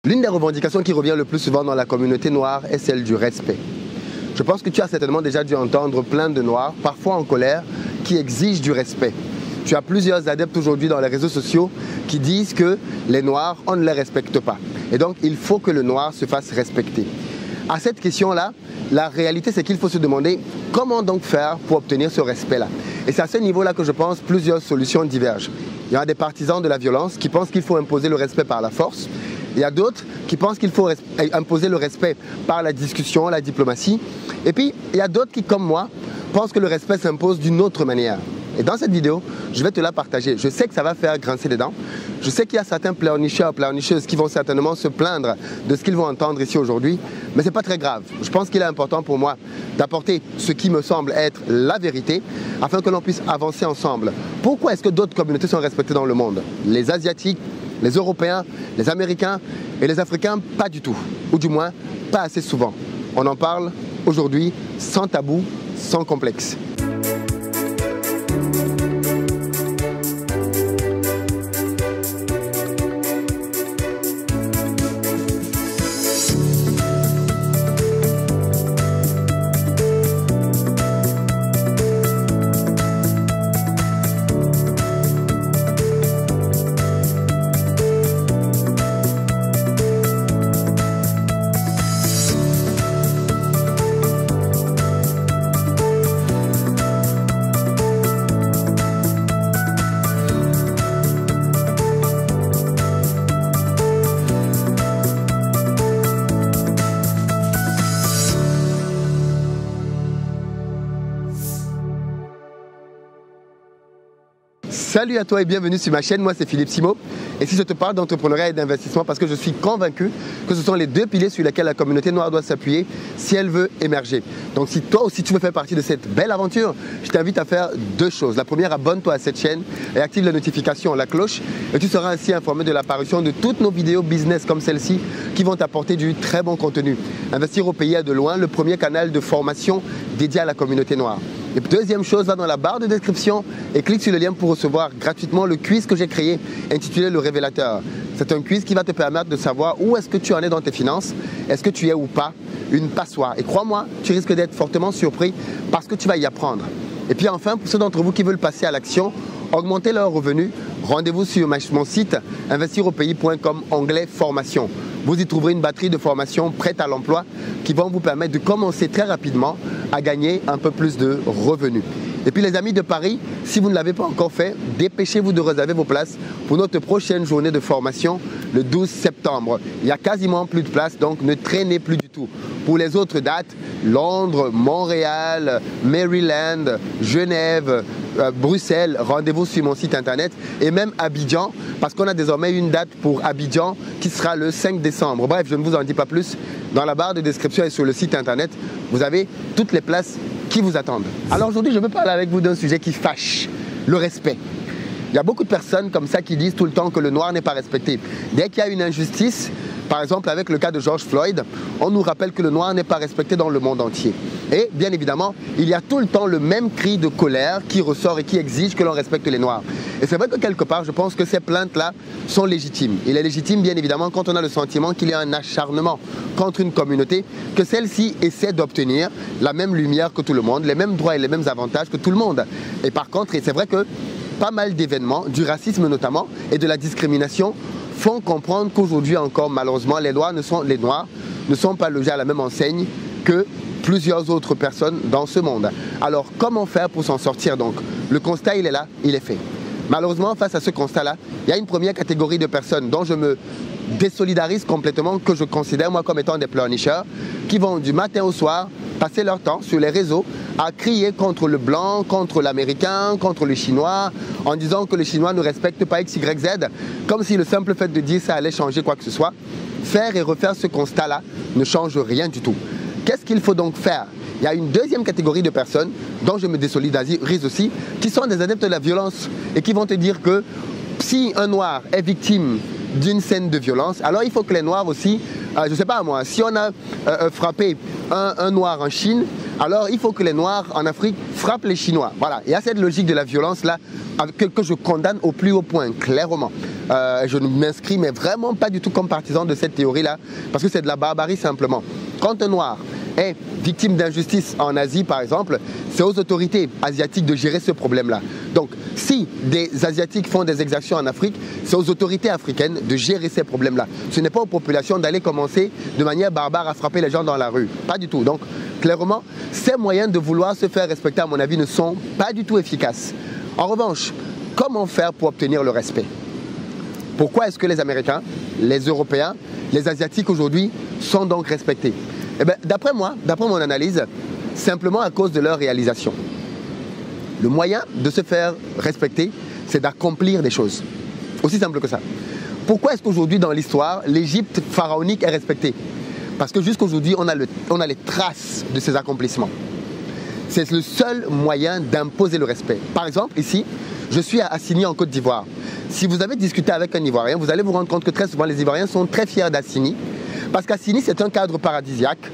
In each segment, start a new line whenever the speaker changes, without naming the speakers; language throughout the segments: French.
L'une des revendications qui revient le plus souvent dans la communauté noire est celle du respect. Je pense que tu as certainement déjà dû entendre plein de noirs, parfois en colère, qui exigent du respect. Tu as plusieurs adeptes aujourd'hui dans les réseaux sociaux qui disent que les noirs, on ne les respecte pas. Et donc, il faut que le noir se fasse respecter. À cette question-là, la réalité, c'est qu'il faut se demander comment donc faire pour obtenir ce respect-là. Et c'est à ce niveau-là que je pense que plusieurs solutions divergent. Il y a des partisans de la violence qui pensent qu'il faut imposer le respect par la force. Il y a d'autres qui pensent qu'il faut imposer le respect par la discussion, la diplomatie. Et puis, il y a d'autres qui, comme moi, pensent que le respect s'impose d'une autre manière. Et dans cette vidéo, je vais te la partager. Je sais que ça va faire grincer les dents. Je sais qu'il y a certains pleurnicheurs, pleurnicheuses qui vont certainement se plaindre de ce qu'ils vont entendre ici aujourd'hui. Mais ce n'est pas très grave. Je pense qu'il est important pour moi d'apporter ce qui me semble être la vérité afin que l'on puisse avancer ensemble. Pourquoi est-ce que d'autres communautés sont respectées dans le monde? Les Asiatiques, les Européens, les Américains et les Africains, pas du tout. Ou du moins, pas assez souvent. On en parle aujourd'hui sans tabou, sans complexe. Salut à toi et bienvenue sur ma chaîne, moi c'est Philippe Simo. Et si je te parle d'entrepreneuriat et d'investissement, parce que je suis convaincu que ce sont les deux piliers sur lesquels la communauté noire doit s'appuyer si elle veut émerger. Donc si toi aussi tu veux faire partie de cette belle aventure, je t'invite à faire deux choses. La première, abonne-toi à cette chaîne et active la notification, la cloche, et tu seras ainsi informé de l'apparition de toutes nos vidéos business comme celle-ci qui vont t'apporter du très bon contenu. Investir au pays est de loin le premier canal de formation dédié à la communauté noire. Et deuxième chose, va dans la barre de description et clique sur le lien pour recevoir gratuitement le quiz que j'ai créé intitulé Le Révélateur. C'est un quiz qui va te permettre de savoir où est-ce que tu en es dans tes finances, est-ce que tu es ou pas une passoire. Et crois-moi, tu risques d'être fortement surpris parce que tu vas y apprendre. Et puis enfin, pour ceux d'entre vous qui veulent passer à l'action, augmenter leurs revenus, rendez-vous sur mon site investiraupais.com, onglet formation. Vous y trouverez une batterie de formations prêtes à l'emploi qui vont vous permettre de commencer très rapidement à gagner un peu plus de revenus. Et puis les amis de Paris, si vous ne l'avez pas encore fait, dépêchez-vous de réserver vos places pour notre prochaine journée de formation le 12 septembre. Il n'y a quasiment plus de place, donc ne traînez plus du tout. Pour les autres dates, Londres, Montréal, Maryland, Genève, Bruxelles, rendez-vous sur mon site internet et même Abidjan, parce qu'on a désormais une date pour Abidjan qui sera le 5 décembre. Bref, je ne vous en dis pas plus. Dans la barre de description et sur le site internet, vous avez toutes les places qui vous attendent. Alors aujourd'hui, je veux parler avec vous d'un sujet qui fâche, le respect. Il y a beaucoup de personnes comme ça qui disent tout le temps que le noir n'est pas respecté. Dès qu'il y a une injustice, par exemple avec le cas de George Floyd, on nous rappelle que le noir n'est pas respecté dans le monde entier. Et bien évidemment, il y a tout le temps le même cri de colère qui ressort et qui exige que l'on respecte les noirs. Et c'est vrai que quelque part, je pense que ces plaintes-là sont légitimes. Il est légitime bien évidemment quand on a le sentiment qu'il y a un acharnement contre une communauté, que celle-ci essaie d'obtenir la même lumière que tout le monde, les mêmes droits et les mêmes avantages que tout le monde. Et par contre, et c'est vrai que pas mal d'événements, du racisme notamment et de la discrimination, font comprendre qu'aujourd'hui encore, malheureusement, les noirs ne sont pas logés à la même enseigne que plusieurs autres personnes dans ce monde. Alors, comment faire pour s'en sortir donc? Le constat, il est là, il est fait. Malheureusement, face à ce constat-là, il y a une première catégorie de personnes dont je me désolidarise complètement, que je considère moi comme étant des pleurnicheurs, qui vont du matin au soir passer leur temps sur les réseaux à crier contre le blanc, contre l'américain, contre le chinois, en disant que les chinois ne respectent pas X, Y, Z, comme si le simple fait de dire ça allait changer quoi que ce soit. Faire et refaire ce constat-là ne change rien du tout. Qu'est-ce qu'il faut donc faire? Il y a une deuxième catégorie de personnes dont je me désolidarise aussi, qui sont des adeptes de la violence et qui vont te dire que si un noir est victime d'une scène de violence, alors il faut que les noirs aussi, je ne sais pas moi, si on a frappé un noir en Chine, alors il faut que les noirs en Afrique frappent les Chinois. Voilà, il y a cette logique de la violence là que je condamne au plus haut point, clairement. Je ne m'inscris mais vraiment pas du tout comme partisan de cette théorie-là, parce que c'est de la barbarie simplement. Quand un noir est victime d'injustice en Asie, par exemple, c'est aux autorités asiatiques de gérer ce problème-là. Donc, si des Asiatiques font des exactions en Afrique, c'est aux autorités africaines de gérer ces problèmes-là. Ce n'est pas aux populations d'aller commencer de manière barbare à frapper les gens dans la rue. Pas du tout. Donc, clairement, ces moyens de vouloir se faire respecter, à mon avis, ne sont pas du tout efficaces. En revanche, comment faire pour obtenir le respect? Pourquoi est-ce que les Américains, les Européens, les Asiatiques aujourd'hui sont donc respectés? Eh bien, d'après moi, d'après mon analyse, simplement à cause de leur réalisation. Le moyen de se faire respecter, c'est d'accomplir des choses. Aussi simple que ça. Pourquoi est-ce qu'aujourd'hui, dans l'histoire, l'Égypte pharaonique est respectée? Parce que jusqu'aujourd'hui, on a les traces de ces accomplissements. C'est le seul moyen d'imposer le respect. Par exemple, ici, je suis à Assini en Côte d'Ivoire. Si vous avez discuté avec un Ivoirien, vous allez vous rendre compte que très souvent, les Ivoiriens sont très fiers d'Assini. Parce qu'Assini, c'est un cadre paradisiaque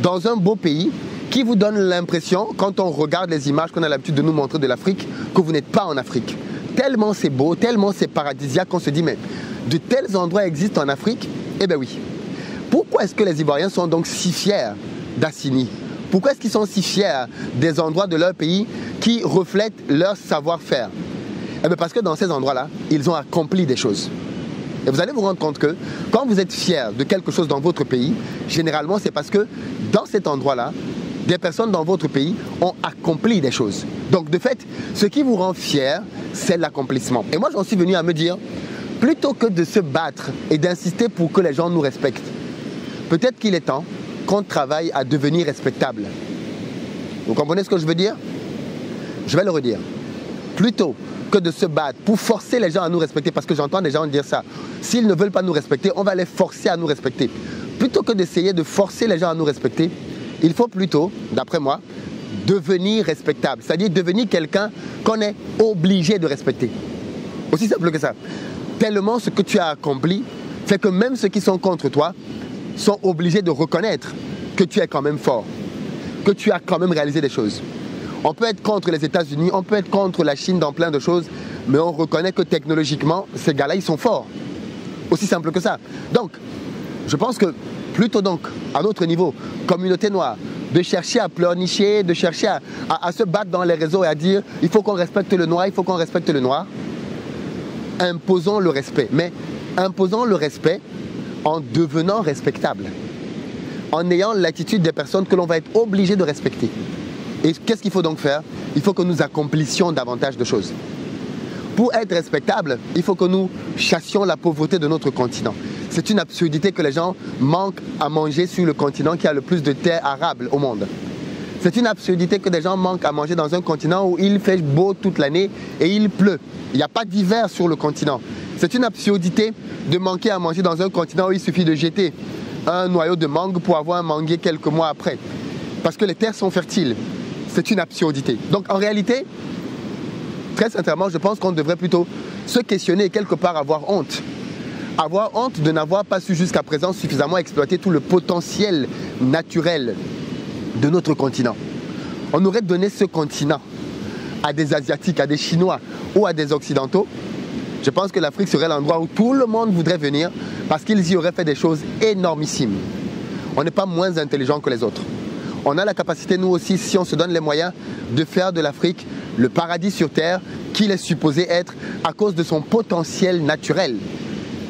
dans un beau pays qui vous donne l'impression, quand on regarde les images qu'on a l'habitude de nous montrer de l'Afrique, que vous n'êtes pas en Afrique. Tellement c'est beau, tellement c'est paradisiaque qu'on se dit, mais de tels endroits existent en Afrique? Eh bien oui. Pourquoi est-ce que les Ivoiriens sont donc si fiers d'Assini? Pourquoi est-ce qu'ils sont si fiers des endroits de leur pays qui reflètent leur savoir-faire? Eh bien parce que dans ces endroits-là, ils ont accompli des choses. Et vous allez vous rendre compte que quand vous êtes fier de quelque chose dans votre pays, généralement c'est parce que dans cet endroit-là, des personnes dans votre pays ont accompli des choses. Donc de fait, ce qui vous rend fier, c'est l'accomplissement. Et moi j'en suis venu à me dire, plutôt que de se battre et d'insister pour que les gens nous respectent, peut-être qu'il est temps qu'on travaille à devenir respectable. Vous comprenez ce que je veux dire? Je vais le redire. Plutôt que de se battre pour forcer les gens à nous respecter, parce que j'entends des gens dire ça. S'ils ne veulent pas nous respecter, on va les forcer à nous respecter. Plutôt que d'essayer de forcer les gens à nous respecter, il faut plutôt, d'après moi, devenir respectable. C'est-à-dire devenir quelqu'un qu'on est obligé de respecter. Aussi simple que ça. Tellement ce que tu as accompli fait que même ceux qui sont contre toi sont obligés de reconnaître que tu es quand même fort, que tu as quand même réalisé des choses. On peut être contre les États-Unis, on peut être contre la Chine dans plein de choses, mais on reconnaît que technologiquement, ces gars-là, ils sont forts. Aussi simple que ça. Donc, je pense que plutôt donc, à notre niveau, communauté noire, de chercher à pleurnicher, de chercher à se battre dans les réseaux et à dire il faut qu'on respecte le noir, il faut qu'on respecte le noir, imposons le respect. Mais imposons le respect en devenant respectable, en ayant l'attitude des personnes que l'on va être obligé de respecter. Et qu'est-ce qu'il faut donc faire? Il faut que nous accomplissions davantage de choses. Pour être respectable, il faut que nous chassions la pauvreté de notre continent. C'est une absurdité que les gens manquent à manger sur le continent qui a le plus de terres arables au monde. C'est une absurdité que des gens manquent à manger dans un continent où il fait beau toute l'année et il pleut. Il n'y a pas d'hiver sur le continent. C'est une absurdité de manquer à manger dans un continent où il suffit de jeter un noyau de mangue pour avoir un manguier quelques mois après. Parce que les terres sont fertiles. C'est une absurdité. Donc en réalité, très sincèrement, je pense qu'on devrait plutôt se questionner et quelque part avoir honte. Avoir honte de n'avoir pas su jusqu'à présent suffisamment exploiter tout le potentiel naturel de notre continent. On aurait donné ce continent à des Asiatiques, à des Chinois ou à des Occidentaux. Je pense que l'Afrique serait l'endroit où tout le monde voudrait venir parce qu'ils y auraient fait des choses énormissimes. On n'est pas moins intelligent que les autres. On a la capacité, nous aussi, si on se donne les moyens, de faire de l'Afrique le paradis sur Terre qu'il est supposé être à cause de son potentiel naturel.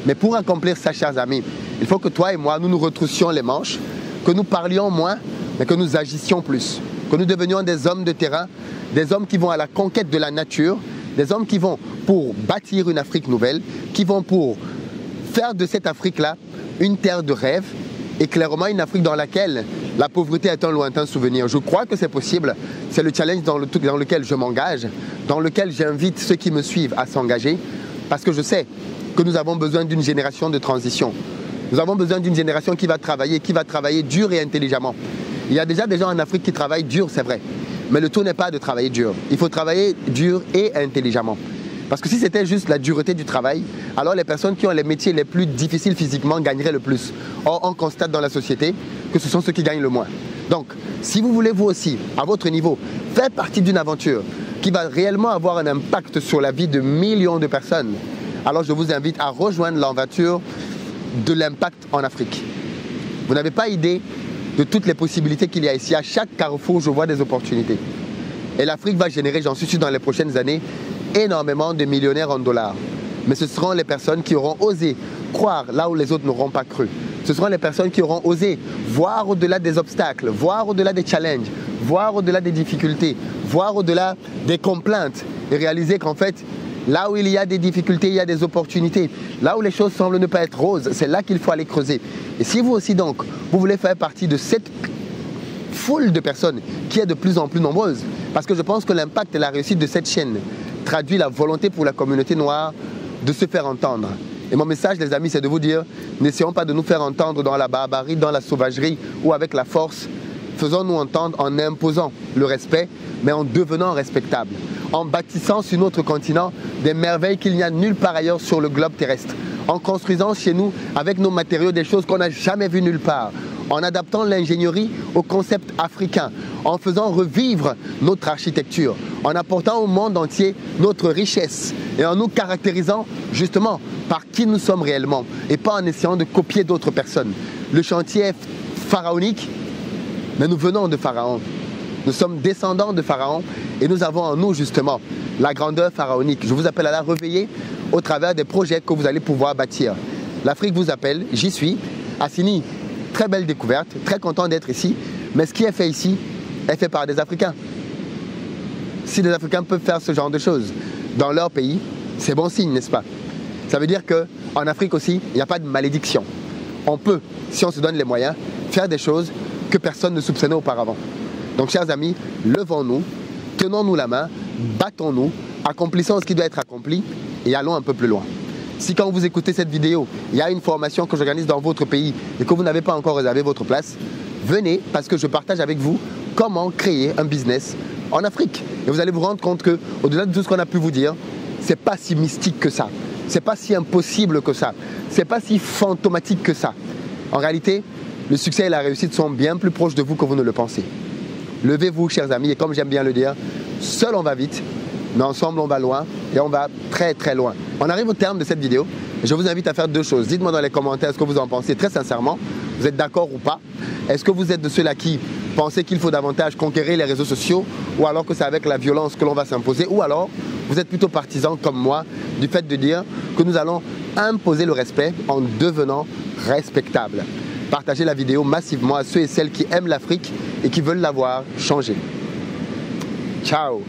Mais pour accomplir ça, chers amis, il faut que toi et moi, nous nous retroussions les manches, que nous parlions moins, mais que nous agissions plus. Que nous devenions des hommes de terrain, des hommes qui vont à la conquête de la nature, des hommes qui vont pour bâtir une Afrique nouvelle, qui vont pour faire de cette Afrique-là une terre de rêve et clairement une Afrique dans laquelle la pauvreté est un lointain souvenir. Je crois que c'est possible. C'est le challenge dans lequel je m'engage, dans lequel j'invite ceux qui me suivent à s'engager, parce que je sais que nous avons besoin d'une génération de transition. Nous avons besoin d'une génération qui va travailler dur et intelligemment. Il y a déjà des gens en Afrique qui travaillent dur, c'est vrai. Mais le tout n'est pas de travailler dur. Il faut travailler dur et intelligemment. Parce que si c'était juste la dureté du travail, alors les personnes qui ont les métiers les plus difficiles physiquement gagneraient le plus. Or, on constate dans la société que ce sont ceux qui gagnent le moins. Donc, si vous voulez vous aussi, à votre niveau, faire partie d'une aventure qui va réellement avoir un impact sur la vie de millions de personnes, alors je vous invite à rejoindre l'aventure de l'impact en Afrique. Vous n'avez pas idée de toutes les possibilités qu'il y a ici. À chaque carrefour, je vois des opportunités. Et l'Afrique va générer, j'en suis sûr, dans les prochaines années, énormément de millionnaires en dollars. Mais ce seront les personnes qui auront osé croire là où les autres n'auront pas cru. Ce seront les personnes qui auront osé voir au-delà des obstacles, voir au-delà des challenges, voir au-delà des difficultés, voir au-delà des complaintes et réaliser qu'en fait, là où il y a des difficultés, il y a des opportunités. Là où les choses semblent ne pas être roses, c'est là qu'il faut aller creuser. Et si vous aussi donc, vous voulez faire partie de cette foule de personnes qui est de plus en plus nombreuse, parce que je pense que l'impact et la réussite de cette chaîne traduit la volonté pour la communauté noire de se faire entendre. Et mon message, les amis, c'est de vous dire, n'essayons pas de nous faire entendre dans la barbarie, dans la sauvagerie ou avec la force. Faisons-nous entendre en imposant le respect, mais en devenant respectables, en bâtissant sur notre continent des merveilles qu'il n'y a nulle part ailleurs sur le globe terrestre, en construisant chez nous, avec nos matériaux, des choses qu'on n'a jamais vues nulle part, en adaptant l'ingénierie au concept africain, en faisant revivre notre architecture, en apportant au monde entier notre richesse et en nous caractérisant justement par qui nous sommes réellement et pas en essayant de copier d'autres personnes. Le chantier est pharaonique, mais nous venons de Pharaon. Nous sommes descendants de Pharaon et nous avons en nous justement la grandeur pharaonique. Je vous appelle à la réveiller au travers des projets que vous allez pouvoir bâtir. L'Afrique vous appelle, j'y suis. Assini, très belle découverte, très content d'être ici. Mais ce qui est fait ici est fait par des Africains. Si les Africains peuvent faire ce genre de choses dans leur pays, c'est bon signe, n'est-ce pas? Ça veut dire qu'en Afrique aussi, il n'y a pas de malédiction. On peut, si on se donne les moyens, faire des choses que personne ne soupçonnait auparavant. Donc, chers amis, levons-nous, tenons-nous la main, battons-nous, accomplissons ce qui doit être accompli et allons un peu plus loin. Si quand vous écoutez cette vidéo, il y a une formation que j'organise dans votre pays et que vous n'avez pas encore réservé votre place, venez parce que je partage avec vous comment créer un business en Afrique. Et vous allez vous rendre compte qu'au-delà de tout ce qu'on a pu vous dire, c'est pas si mystique que ça. C'est pas si impossible que ça. C'est pas si fantomatique que ça. En réalité, le succès et la réussite sont bien plus proches de vous que vous ne le pensez. Levez-vous, chers amis, et comme j'aime bien le dire, seul on va vite, mais ensemble on va loin, et on va très très loin. On arrive au terme de cette vidéo. Je vous invite à faire deux choses. Dites-moi dans les commentaires ce que vous en pensez très sincèrement. Vous êtes d'accord ou pas? Est-ce que vous êtes de ceux-là qui pensez qu'il faut davantage conquérir les réseaux sociaux, ou alors que c'est avec la violence que l'on va s'imposer, ou alors vous êtes plutôt partisan comme moi du fait de dire que nous allons imposer le respect en devenant respectables. Partagez la vidéo massivement à ceux et celles qui aiment l'Afrique et qui veulent la voir changer. Ciao!